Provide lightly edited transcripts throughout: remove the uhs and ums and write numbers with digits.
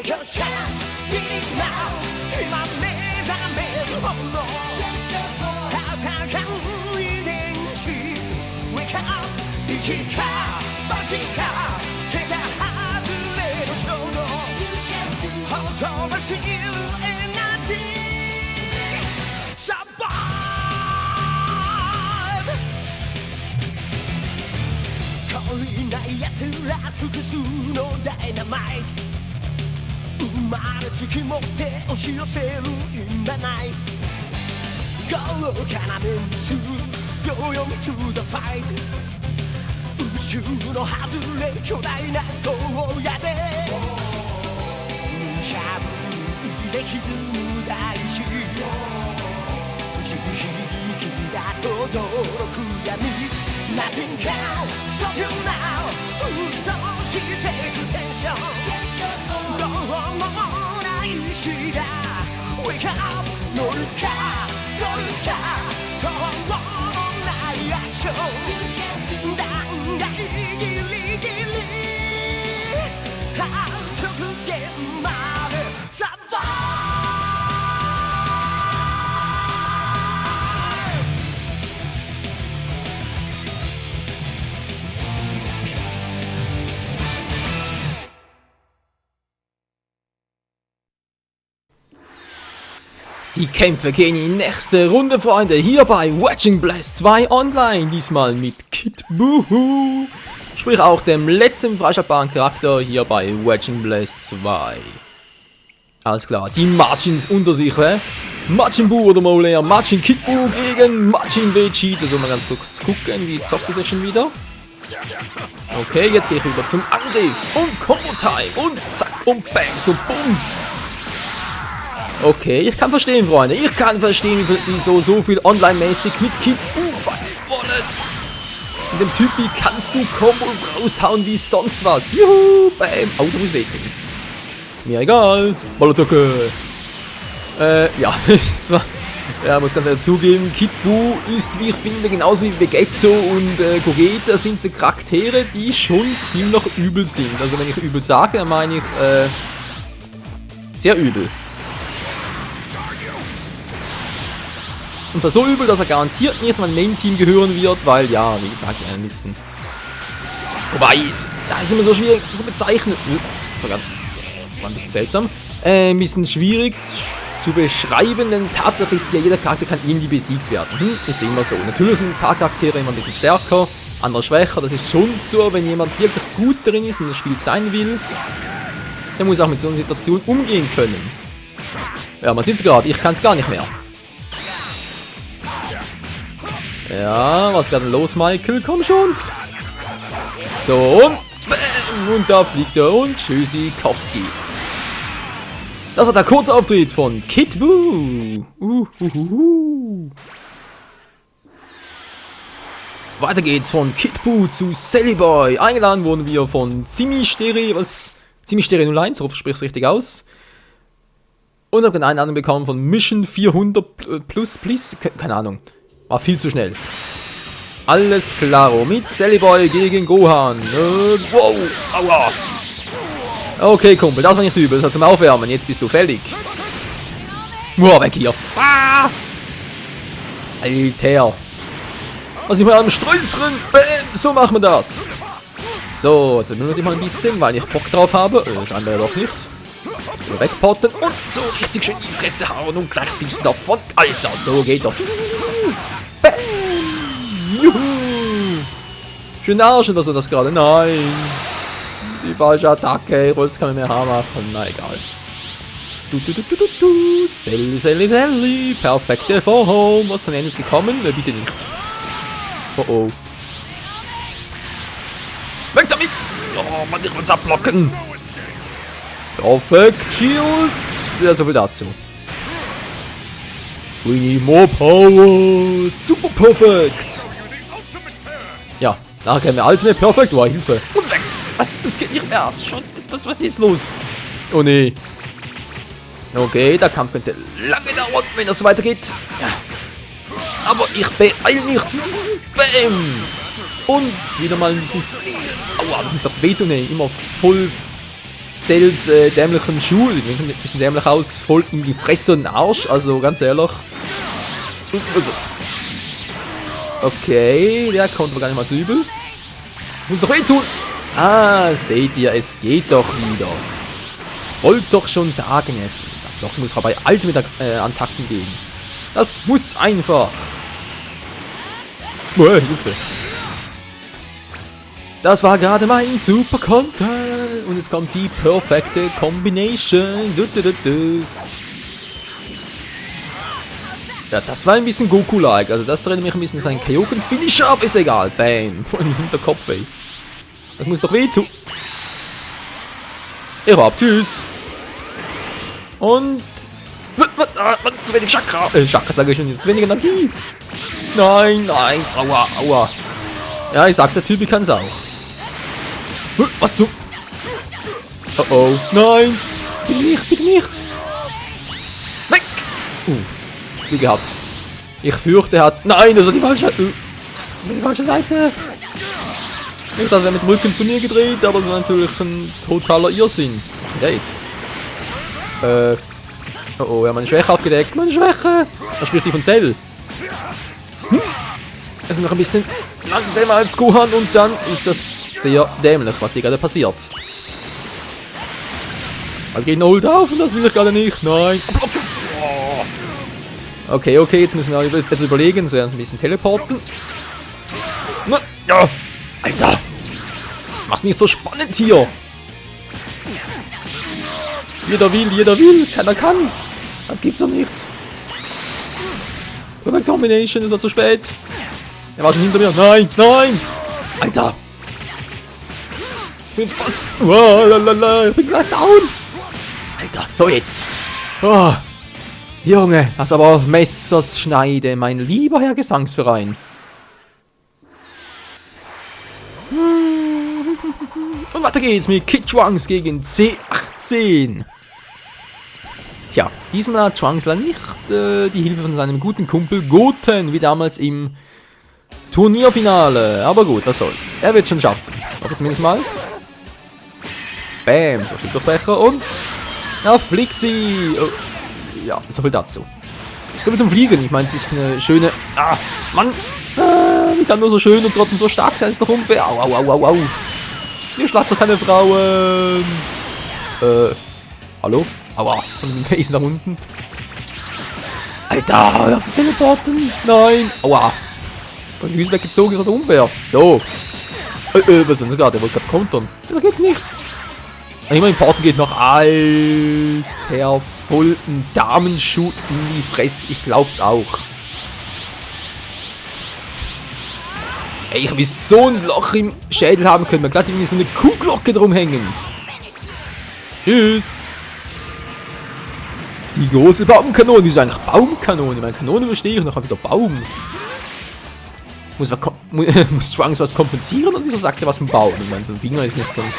Take your chance, beat it now. 今目覚めるほど戦う遺伝子 Wake up 一か八か手が外れる衝動ほとばしるエナジー Survive 懲りない奴ら複数のダイナマイト生まれつき持って押し寄せる今ない豪華なメンツ秒読み to the fight 宇宙の外れ巨大な荒野でしゃぶりで歪む大地地響きが轟く闇 Nothing can stop you now 沸騰していくテンションどうもない日が Wake up 乗るかそるかどうもないアクション断崖ギリギリ極限までサバDie Kämpfe gehen in die nächste Runde, Freunde, hier bei Wedging Blast 2 Online, diesmal mit Kid Buu, sprich auch dem letzten freischaltbaren Charakter hier bei Wedging Blast 2. Alles klar, die Majins unter sich, Majin Buu oder mal eher Majin Kid Buu gegen Majin Vegeta, so mal ganz kurz gucken, wie zockt das jetzt schon wieder? Okay, jetzt gehe ich rüber zum Angriff und Combo Time und zack und bang, so bums. Okay, ich kann verstehen, Freunde. Ich kann verstehen, wieso so viel online-mäßig mit Kid Buu fighten wollen. Mit dem Typi kannst du Kombos raushauen wie sonst was. Juhu, bam. Oh, da muss wehtun. Mir egal. Ballotocke. Ja, das war... Ja, muss ganz ehrlich zugeben, Kid Buu ist, wie ich finde, genauso wie Vegetto und Gogeta sind so Charaktere, die schon ziemlich übel sind. Also wenn ich übel sage, dann meine ich sehr übel. Und zwar so übel, dass er garantiert nicht zu meinem Main-Team gehören wird, weil, ja, wie gesagt, ein bisschen... Wobei, da ist immer so schwierig zu bezeichnen. Das war ein bisschen seltsam. Ein bisschen schwierig zu beschreiben, denn Tatsache ist ja, jeder Charakter kann irgendwie besiegt werden. Ist immer so. Natürlich sind ein paar Charaktere immer ein bisschen stärker, andere schwächer. Das ist schon so, wenn jemand wirklich gut drin ist und das Spiel sein will, der muss auch mit so einer Situation umgehen können. Ja, man sieht es gerade, ich kann es gar nicht mehr. Ja, was ist gerade los, Michael? Komm schon! So, und bam! Und da fliegt er und Tschüssikowski. Das war der Kurzauftritt von Kid Buu. Weiter geht's von Kid Buu zu Sally Boy. Eingeladen wurden wir von Zimisteri 01, hoffe ich spreche es richtig aus. Und habe eine Einladung bekommen von Mission 400 plus, please. Keine Ahnung. War viel zu schnell. Alles klaro. Mit Sally Boy gegen Gohan. Wow. Aua. Okay, Kumpel. Das war nicht übel. Das war zum Aufwärmen. Jetzt bist du fällig. Wow, weg hier. Ah. Alter. Was ist mit einem Sträußchen? Bäm. So machen wir das. So, jetzt nur noch mal ein bisschen, weil ich Bock drauf habe. Scheinbar doch nicht. Wegpotten und so richtig schön in die Fresse hauen und gleich fliegst du davon. Alter, so geht doch. Bam! Juhu! Schön Arschen, dass du das gerade. Nein! Die falsche Attacke. Rolls kann man mehr Haar machen. Na egal. Sally. Perfekte Vorhome. Was ist denn jetzt gekommen? Bitte nicht. Oh oh. Weg damit! Oh Mann, ich will es abblocken. Perfekt, Shield. Ja, so viel dazu. We need more power. Super perfekt. Ja, da käme mir Ultimate perfekt. Oh, Hilfe. Und weg. Was? Das geht nicht mehr. Was ist jetzt los? Oh nee. Okay, der Kampf könnte lange dauern, wenn das so weitergeht. Ja. Aber ich beeil mich. Bam. Und wieder mal ein bisschen fliegen. Aua, das muss doch wehtun, ey. Immer voll Cells dämlichen Schuhe. Sieht ein bisschen dämlich aus. Voll in die Fresse und den Arsch. Also ganz ehrlich. Also. Okay, der kommt aber gar nicht mal zu übel. Muss doch weh tun. Ah, seht ihr, es geht doch wieder. Wollt doch schon sagen, es sagt doch, ich muss bei Ultimate-Attacken gehen. Das muss einfach. Hilfe. Das war gerade mein Super Konter. Und jetzt kommt die perfekte Combination. Ja, das war ein bisschen Goku-like. Also das erinnert mich ein bisschen an seinen Kaioken-Finisher, aber ist egal. Bam. Voll im Hinterkopf, ey. Das muss doch wehtun. Ich hab, tschüss. Und... zu wenig Chakra. Chakra sage ich schon, zu wenig Energie. Nein, nein. Aua, aua. Ja, ich sag's, der Typ kann's auch. Was zum... Oh oh. Nein. Bitte nicht, bitte nicht. Weg. Wie gehabt. Ich fürchte, er hat... Nein, das war die falsche... das war die falsche Seite. Ich dachte, er wäre mit dem Rücken zu mir gedreht, aber es war natürlich ein totaler Irrsinn. Was macht der jetzt? Oh oh, ja, meine Schwäche aufgedeckt. Meine Schwäche! Da spielt die von Cell. Es ist noch ein bisschen langsamer als Gohan und dann ist das sehr dämlich, was hier gerade passiert. Mein Gegner holt auf und das will ich gerade nicht. Nein. Okay, okay, jetzt müssen wir etwas überlegen. So, ein bisschen teleporten. Na, ja. Alter! Mach's nicht so spannend hier! Jeder will, keiner kann! Das gibt's doch nicht! Perfect Combination, ist er zu spät! Er war schon hinter mir! Nein, nein! Alter! Ich bin fast... Oh, lalala, ich bin gleich down! Alter, so jetzt! Oh, Junge, das aber auf Messerschneide, mein lieber Herr Gesangsverein! Und weiter geht's mit Kid Trunks gegen C18. Tja, diesmal hat Trunks leider nicht die Hilfe von seinem guten Kumpel Goten, wie damals im Turnierfinale. Aber gut, was soll's. Er wird schon schaffen. Hoffe zumindest mal. Bam, so Schildurchbrecher und er fliegt sie. Oh, ja, so viel dazu. So viel zum Fliegen. Ich meine, es ist eine schöne... Ah, Mann. Wie kann nur so schön und trotzdem so stark sein? Ist doch unfair. Au, au, au, au, au. Ihr schlagt doch keine Frauen. Hallo? Aua. Und den Face nach unten. Alter, hör auf zu teleporten. Nein. Aua. Von die Füße weggezogen, ist doch unfair. So. Was ist denn gerade? Der wollte gerade kontern. Da geht's nicht. Immerhin Porten geht noch. Alter, voll ein Damenschuh in die Fresse. Ich glaub's auch. Ey, ich hab so ein Loch im Schädel haben können. Man glatt irgendwie so eine Kuhglocke drum hängen. Tschüss. Die große Baumkanone. Wie ist eigentlich Baumkanone? Meine Kanone verstehe ich noch, aber wieder Baum. Muss Trunks was kompensieren oder wieso sagt er was vom Baum? Ich meine, so ein Finger ist nicht so ein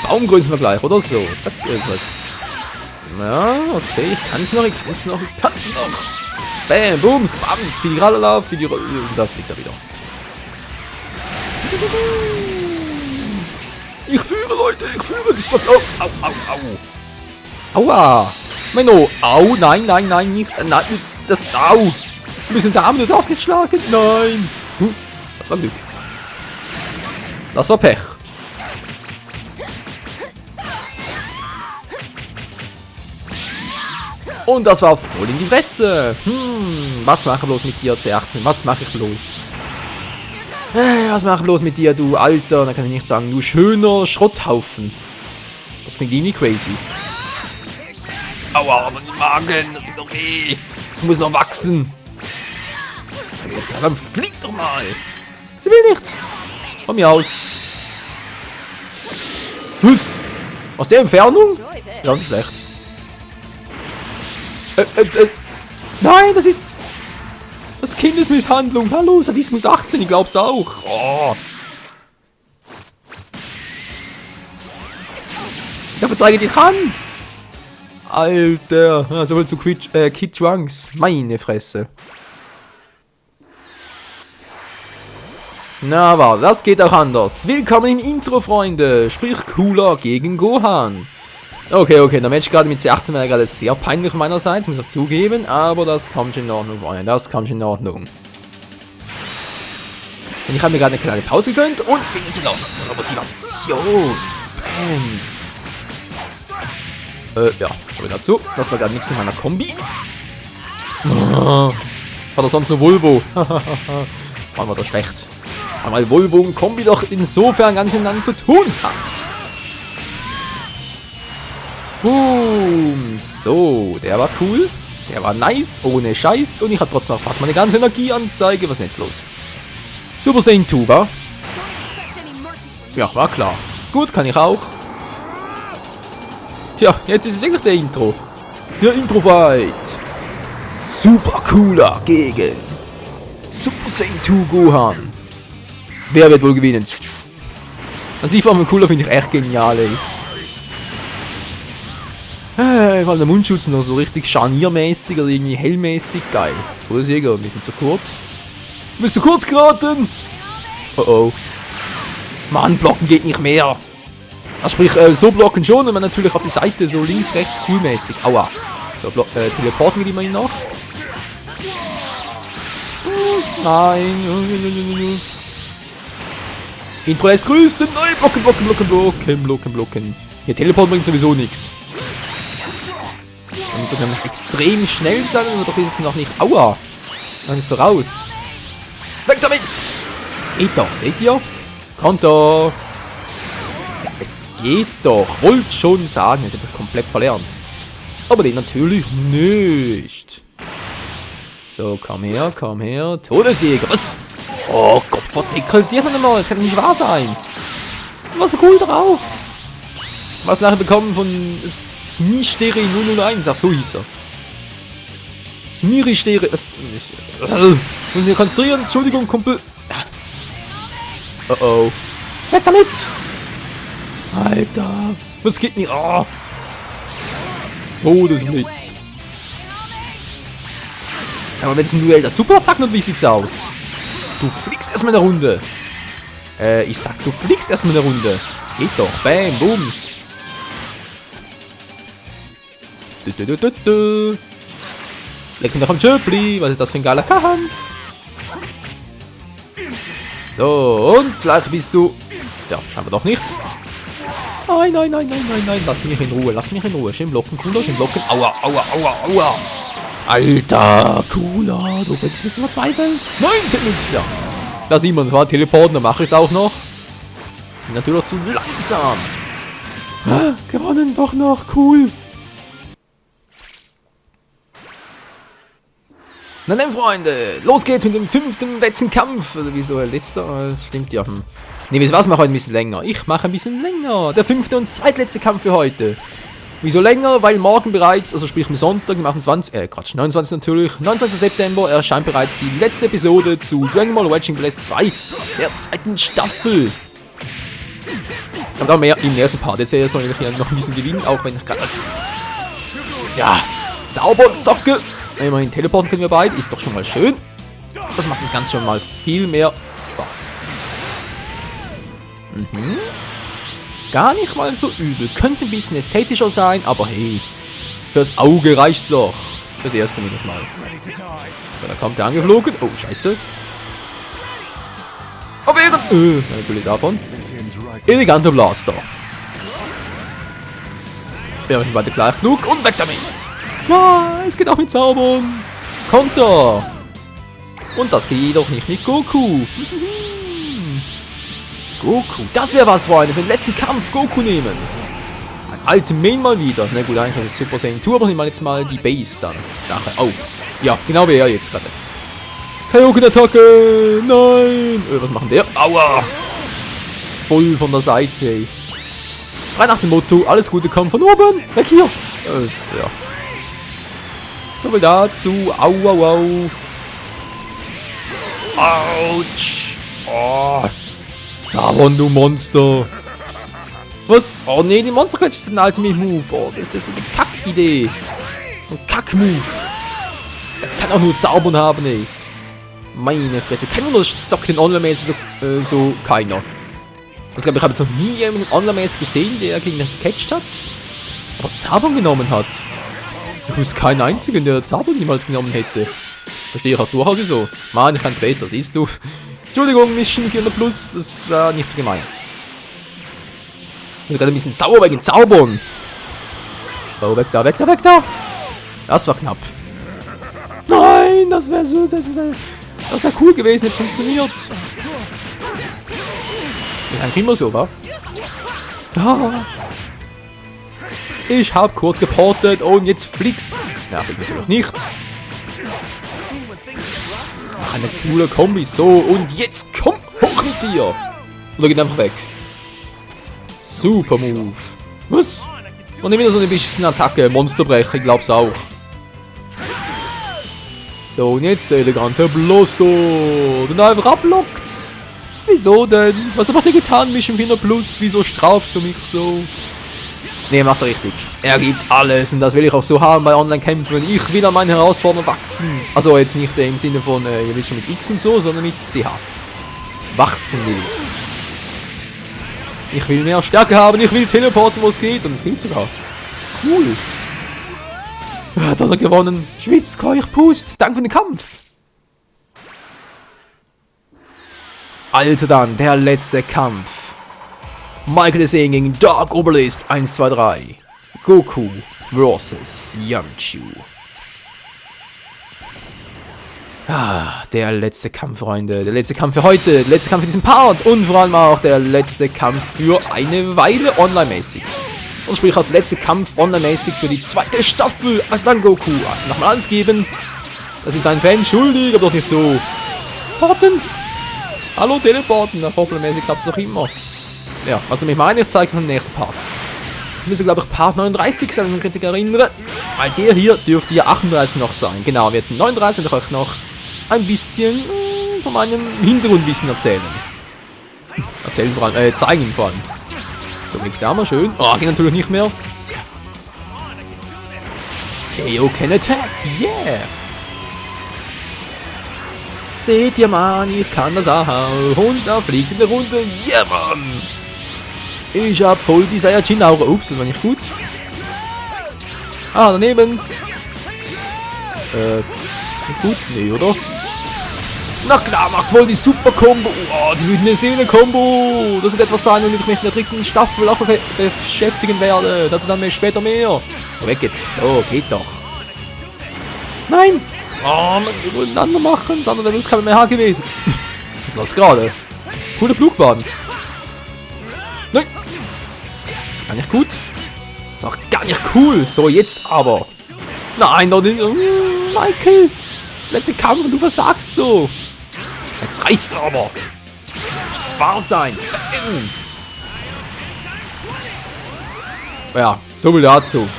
Baumgrößenvergleich oder so. Zack, ist was. Ja, okay, ich kann's noch. Bam, booms, bams, für die Rallala, für die und da fliegt er wieder. Ich führe, Leute, ich führe. Das sagt, au, au, au, au. Aua. Menno, au, nein, nein, nein, nicht. Nein, das, au. Du bist ein Dame, du darfst nicht schlagen. Nein. Das war Glück. Das war Pech. Und das war voll in die Fresse. Was mache ich bloß mit dir, C18? Was mache ich bloß? Was mache ich bloß mit dir, du Alter? Da kann ich nicht sagen, du schöner Schrotthaufen. Das klingt irgendwie crazy. Aua, aber den Magen, das tut doch weh. Ich muss noch wachsen. Alter, dann flieg doch mal. Sie will nicht. Von mir aus. Was? Aus der Entfernung? Ja, nicht schlecht. Nein, das ist... Das Kindesmisshandlung. Hallo, Sadismus 18, ich glaub's auch. Oh. Da verzeige dich an. Alter. Ja, sowohl zu Kid Trunks. Meine Fresse. Na, aber das geht auch anders. Willkommen im Intro, Freunde. Sprich Cooler gegen Gohan. Okay, der Match gerade mit C18 wäre gerade sehr peinlich von meiner Seite, muss ich zugeben, aber das kommt schon in Ordnung, Freunde, das kommt schon in Ordnung. Und ich habe mir gerade eine kleine Pause gegönnt und gehen jetzt wieder voller Motivation. Bam. Ja, so wieder dazu. Das war gerade nichts mit meiner Kombi. War das sonst nur Volvo? War das schlecht. Weil Volvo und Kombi doch insofern gar nicht miteinander zu tun hat. Boom. So, der war cool. Der war nice, ohne Scheiß. Und ich habe trotzdem noch fast meine ganze Energieanzeige. Was ist denn jetzt los? Super Saiyan 2, wa? Ja, war klar. Gut, kann ich auch. Tja, jetzt ist es wirklich der Intro. Der Intro-Fight. Super Cooler gegen Super Saiyan 2 Gohan. Wer wird wohl gewinnen? Und die Form Cooler finde ich echt genial, ey. Vor allem der Mundschutz noch so richtig scharniermäßig oder irgendwie hellmäßig. Geil. Todesjäger, ein bisschen zu kurz. Ein bisschen zu kurz geraten. Oh. Mann, blocken geht nicht mehr. Also sprich, so blocken schon, und man natürlich auf die Seite so links, rechts, coolmäßig. Aua. So, teleporten wir die mal noch. Nein. Intro lässt grüßen. Nein, blocken. Hier teleporten bringt sowieso nichts. Man muss doch nämlich extrem schnell sein, also doch ist es noch nicht. Aua. Noch nicht so raus. Weg damit! Geht doch, seht ihr? Konter. Ja, es geht doch. Wollt schon sagen, es hat komplett verlernt. Aber den natürlich nicht. So, komm her. Todesjäger. Was? Oh Gott, verdeckel sich noch einmal. Das kann doch nicht wahr sein. Du warst so cool drauf. Was nachher bekommen von Smisteri 001. Ach, so hieß er. Smiristeri. Muss mich konzentrieren. Entschuldigung, Kumpel. Oh. Weg damit! Alter. Was geht nicht? Oh. Todesblitz. Sag mal, wenn es ein Duell der Superattacken und wie sieht's aus? Du fliegst erstmal eine Runde. Ich sag, du fliegst erstmal eine Runde. Geht doch. Bam, Bums. Leck mich doch am Chöpli. Was ist das für ein geiler Kampf? So, und gleich bist du... Ja, scheinbar doch nicht. Nein. Lass mich in Ruhe. Schön blocken, Cooler, schön blocken. Aua. Alter, Cooler. Du bringst mich zum Verzweifeln. Nein, ja. Da sieht man, das war Teleporten, da mache ich es auch noch. Bin natürlich zu langsam. Gewonnen, doch noch. Cool. Na dann, Freunde, los geht's mit dem 5. letzten Kampf. Also, wieso letzter? Das stimmt ja. Ne, was mache ich heute ein bisschen länger? Ich mache ein bisschen länger. Der 5. und zweitletzte Kampf für heute. Wieso länger? Weil morgen bereits, also sprich am Sonntag, am 29 natürlich, 29. September erscheint bereits die letzte Episode zu Dragon Ball Watching Blast 2, der zweiten Staffel. Und auch mehr im ersten Part. Jetzt soll ich hier noch ein bisschen gewinnen, auch wenn ich gerade als... Ja, Zauberzocke. Immerhin teleporten können wir beide, ist doch schon mal schön. Das macht das Ganze schon mal viel mehr Spaß. Gar nicht mal so übel. Könnte ein bisschen ästhetischer sein, aber hey, fürs Auge reicht's doch. Das erste mindestens mal. So, da kommt der angeflogen. Oh, scheiße. Abwehren! Natürlich davon. Eleganter Blaster. Ja, wir sind beide gleich genug und weg damit. Ja, es geht auch mit Zaubern. Konter. Und das geht jedoch nicht mit Goku. Goku. Das wäre was, Freunde. Für den letzten Kampf Goku nehmen. Ein alter Main mal wieder. Na gut, eigentlich ist es Super Saiyan 2, aber nehmen wir jetzt mal die Base dann. Nachher. Oh. Ja, genau wie er jetzt gerade. Kaioken-Attacke. Nein. Was machen der? Aua. Voll von der Seite, ey. Frei nach dem Motto, alles Gute kommt von oben. Weg hier. Ja. So viel dazu. Au. Autsch. Oh. Zabon, du Monster. Was? Oh ne, die Monster-Catch ist ein Ultimate-Move. Oh, das ist eine Kack-Idee. So ein Kack-Move. Der kann auch nur Zaubern haben, ey. Meine Fresse. Kein Wunder, zockt den Online-mäßig so keiner. Also, ich glaube, ich habe jetzt noch nie jemanden Online-mäßig gesehen, der gegen mich gecatcht hat. aber Zabon genommen hat. Ich wusste keinen einzigen, der Zabon niemals genommen hätte. Verstehe ich auch durchaus so. Mann, ich kann es besser, siehst du. Entschuldigung, Mission 400 Plus, das war nicht so gemeint. Ich bin gerade ein bisschen sauer wegen Zaubern. Oh, weg da, weg da, weg da. Das war knapp. Nein, das wäre so, das wäre cool gewesen, jetzt funktioniert. Das ist eigentlich immer so, wa? Ah. Ich hab kurz geportet und jetzt fliegst. Na, fliegt natürlich nicht. Ach, eine coole Kombi. So, und jetzt komm hoch mit dir. Oder geht einfach weg. Super Move. Was? Und dann wieder so eine bisschen Attacke. Monsterbrecher, ich glaub's auch. So, und jetzt der elegante Blaster. Den er einfach ablockt. Wieso denn? Was habt ihr getan, Mission 400 Plus? Wieso strafst du mich so? Ne, macht's richtig. Er gibt alles und das will ich auch so haben bei Online-Kämpfen. Ich will an meinen Herausforderungen wachsen. Also jetzt nicht im Sinne von, ihr wisst schon mit X und so, sondern mit CH. Wachsen will ich. Ich will mehr Stärke haben, ich will teleporten, wo es geht. Und es geht sogar. Cool. Hat er gewonnen. Schwitz, Keuch, Pust. Dank für den Kampf. Also dann, der letzte Kampf. Michael is saying gegen Dark Obelisk 1, 2, 3. Goku vs. Yamchu. Ah, der letzte Kampf, Freunde. Der letzte Kampf für heute. Der letzte Kampf für diesen Part. Und vor allem auch der letzte Kampf für eine Weile online-mäßig. Und sprich auch der letzte Kampf online-mäßig für die zweite Staffel. Also dann Goku. Nochmal alles geben. Das ist ein Fan schuldig, aber doch nicht so. Porten. Hallo, teleporten. Nach hoffnungsmäßig klappt es doch immer. Ja, was ich meine, ich zeige es im nächsten Part. Müsste, glaube ich, Part 39 sein, wenn ich mich richtig erinnere. Weil der hier dürfte ja 38 noch sein. Genau, wir hatten 39 und ich euch noch ein bisschen von meinem Hintergrundwissen erzählen. Erzählen vor allem, zeigen vor allem. So, weg da mal schön. Oh, geht natürlich nicht mehr. KO can attack, yeah! Seht ihr, Mann, ich kann das auch. Und da fliegt in der Runde. Yeah, Mann! Ich hab voll die Saiyajin-Aura. Ups, das war nicht gut. Ah, daneben. Nicht gut? Nee, oder? Na klar, macht voll die Super-Kombo. Oh, die wütende Seele-Kombo. Das wird etwas sein, womit ich mich in der dritten Staffel auch beschäftigen werde. Dazu dann später mehr. So, weg jetzt. So, geht doch. Nein! Oh, man will miteinander machen. Das andere wäre kein mehr gewesen. Was war das gerade? Coole Flugbahn. Nein! Das ist gar nicht gut. Das ist auch gar nicht cool. So, jetzt aber. Nein, doch nicht. Michael! Letzter Kampf und du versagst so. Jetzt reicht's aber. Nicht wahr sein. Ja, so viel dazu.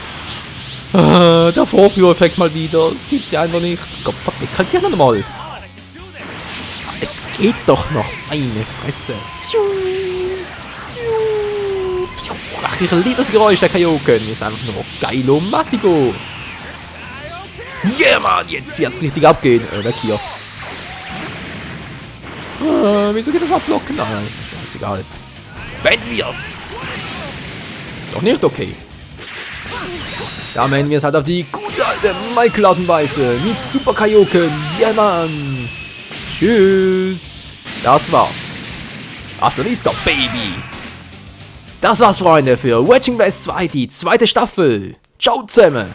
Der Vorführeffekt mal wieder. Das gibt's ja einfach nicht. Gott, verdammt, kannst du ja noch mal. Es geht doch noch. Meine Fresse. Ach, ich liebe das Geräusch der Kaioken. Ist einfach nur geilo-matigo. Yeah, Mann, jetzt richtig abgehen. Weg hier. Wieso geht das abblocken? Nein, ist scheißegal. Beenden wir's. Ist auch nicht okay. Da meinen wir es halt auf die gute alte Michael-Art und Weise. Mit Super Kaioken. Yeah, Mann. Tschüss. Das war's. Hasta la vista, Baby. Das war's, Freunde, für Wedging Blast 2, die zweite Staffel. Ciao zusammen.